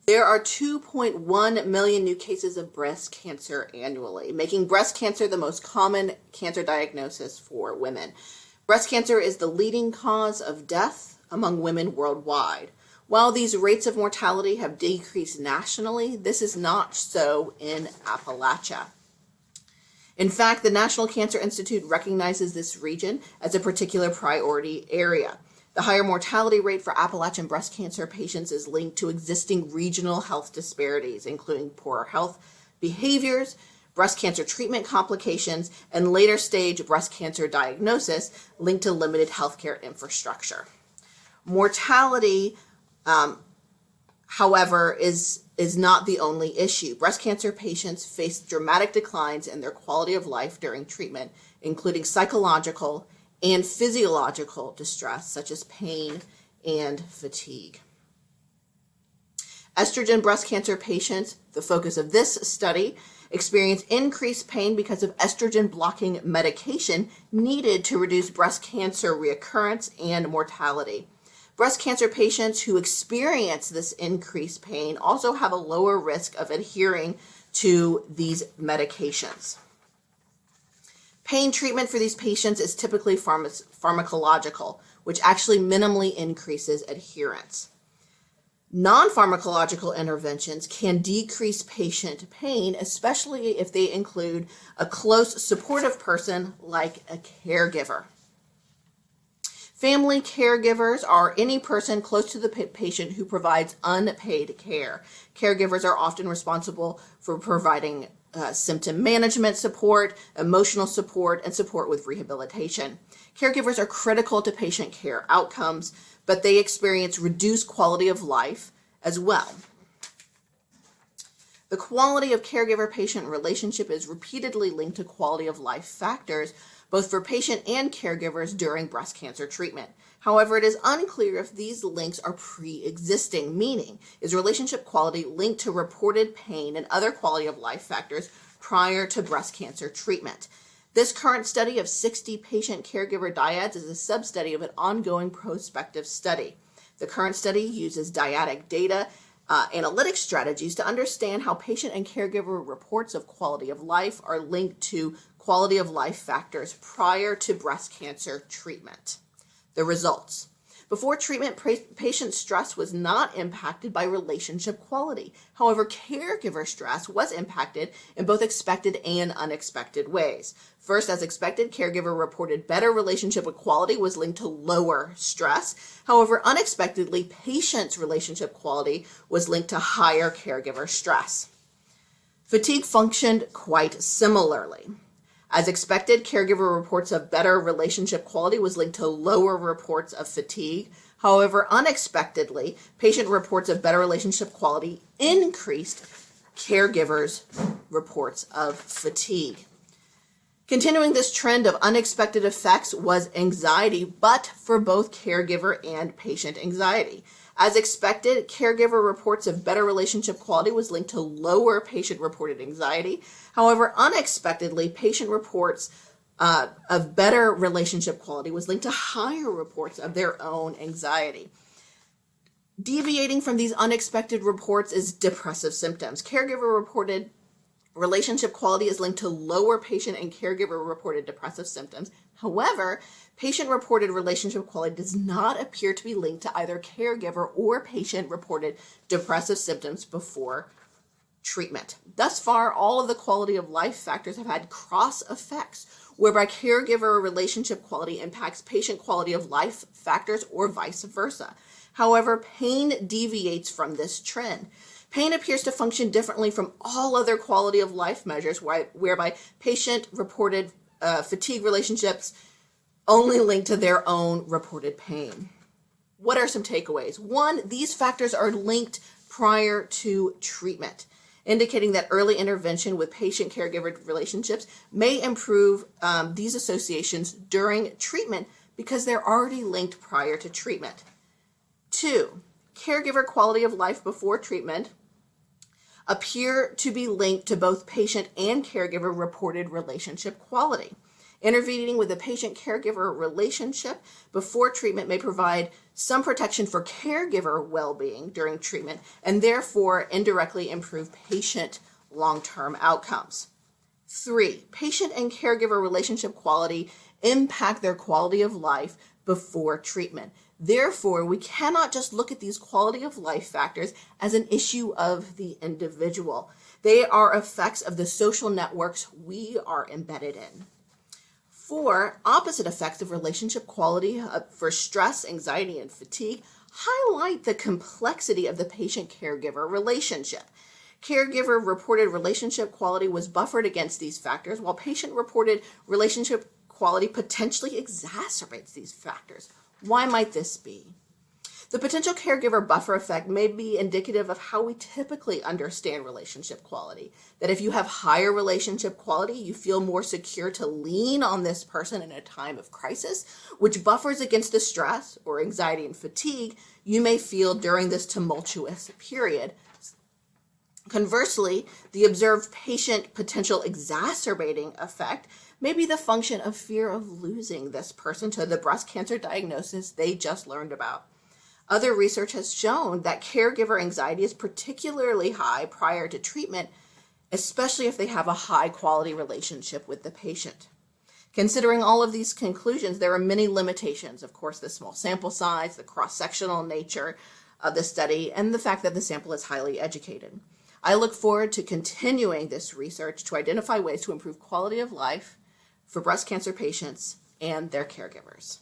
There are 2.1 million new cases of breast cancer annually, making breast cancer the most common cancer diagnosis for women. Breast cancer is the leading cause of death among women worldwide. While these rates of mortality have decreased nationally, this is not so in Appalachia. In fact, the National Cancer Institute recognizes this region as a particular priority area. The higher mortality rate for Appalachian breast cancer patients is linked to existing regional health disparities, including poorer health behaviors, breast cancer treatment complications, and later stage breast cancer diagnosis linked to limited healthcare infrastructure. Mortality, however, is not the only issue. Breast cancer patients face dramatic declines in their quality of life during treatment, including psychological and physiological distress, such as pain and fatigue. Estrogen breast cancer patients, the focus of this study, experience increased pain because of estrogen blocking medication needed to reduce breast cancer reoccurrence and mortality. Breast cancer patients who experience this increased pain also have a lower risk of adhering to these medications. Pain treatment for these patients is typically pharmacological, which actually minimally increases adherence. Non-pharmacological interventions can decrease patient pain, especially if they include a close supportive person like a caregiver. Family caregivers are any person close to the patient who provides unpaid care. Caregivers are often responsible for providing symptom management support, emotional support, and support with rehabilitation. Caregivers are critical to patient care outcomes, but they experience reduced quality of life as well. The quality of caregiver-patient relationship is repeatedly linked to quality of life factors, both for patient and caregivers during breast cancer treatment. However, it is unclear if these links are pre-existing, meaning is relationship quality linked to reported pain and other quality of life factors prior to breast cancer treatment. This current study of 60 patient caregiver dyads is a sub-study of an ongoing prospective study. The current study uses dyadic data analytic strategies to understand how patient and caregiver reports of quality of life are linked to quality of life factors prior to breast cancer treatment. The results. Before treatment, patient stress was not impacted by relationship quality. However, caregiver stress was impacted in both expected and unexpected ways. First, as expected, caregiver reported better relationship equality was linked to lower stress. However, unexpectedly, patient's relationship quality was linked to higher caregiver stress. Fatigue functioned quite similarly. As expected, caregiver reports of better relationship quality was linked to lower reports of fatigue. However, unexpectedly, patient reports of better relationship quality increased caregivers' reports of fatigue. Continuing this trend of unexpected effects was anxiety, but for both caregiver and patient anxiety. As expected, caregiver reports of better relationship quality was linked to lower patient-reported anxiety. However, unexpectedly, patient reports of better relationship quality was linked to higher reports of their own anxiety. Deviating from these unexpected reports is depressive symptoms. Caregiver-reported relationship quality is linked to lower patient and caregiver-reported depressive symptoms. However, patient-reported relationship quality does not appear to be linked to either caregiver or patient-reported depressive symptoms before treatment. Thus far, all of the quality of life factors have had cross effects, whereby caregiver relationship quality impacts patient quality of life factors or vice versa. However, pain deviates from this trend. Pain appears to function differently from all other quality of life measures, whereby patient-reported fatigue relationships only link to their own reported pain. What are some takeaways? One, these factors are linked prior to treatment, indicating that early intervention with patient-caregiver relationships may improve these associations during treatment because they're already linked prior to treatment. Two, caregiver quality of life before treatment appear to be linked to both patient and caregiver reported relationship quality. Intervening with the patient-caregiver relationship before treatment may provide some protection for caregiver well-being during treatment and therefore indirectly improve patient long-term outcomes. 3, patient and caregiver relationship quality impact their quality of life before treatment. Therefore, we cannot just look at these quality of life factors as an issue of the individual. They are effects of the social networks we are embedded in. 4, opposite effects of relationship quality for stress, anxiety, and fatigue highlight the complexity of the patient-caregiver relationship. Caregiver-reported relationship quality was buffered against these factors, while patient-reported relationship quality potentially exacerbates these factors. Why might this be? The potential caregiver buffer effect may be indicative of how we typically understand relationship quality. That if you have higher relationship quality, you feel more secure to lean on this person in a time of crisis, which buffers against the stress or anxiety and fatigue you may feel during this tumultuous period. Conversely, the observed patient potential exacerbating effect may be the function of fear of losing this person to the breast cancer diagnosis they just learned about. Other research has shown that caregiver anxiety is particularly high prior to treatment, especially if they have a high quality relationship with the patient. Considering all of these conclusions, there are many limitations. Of course, the small sample size, the cross-sectional nature of the study, and the fact that the sample is highly educated. I look forward to continuing this research to identify ways to improve quality of life for breast cancer patients and their caregivers.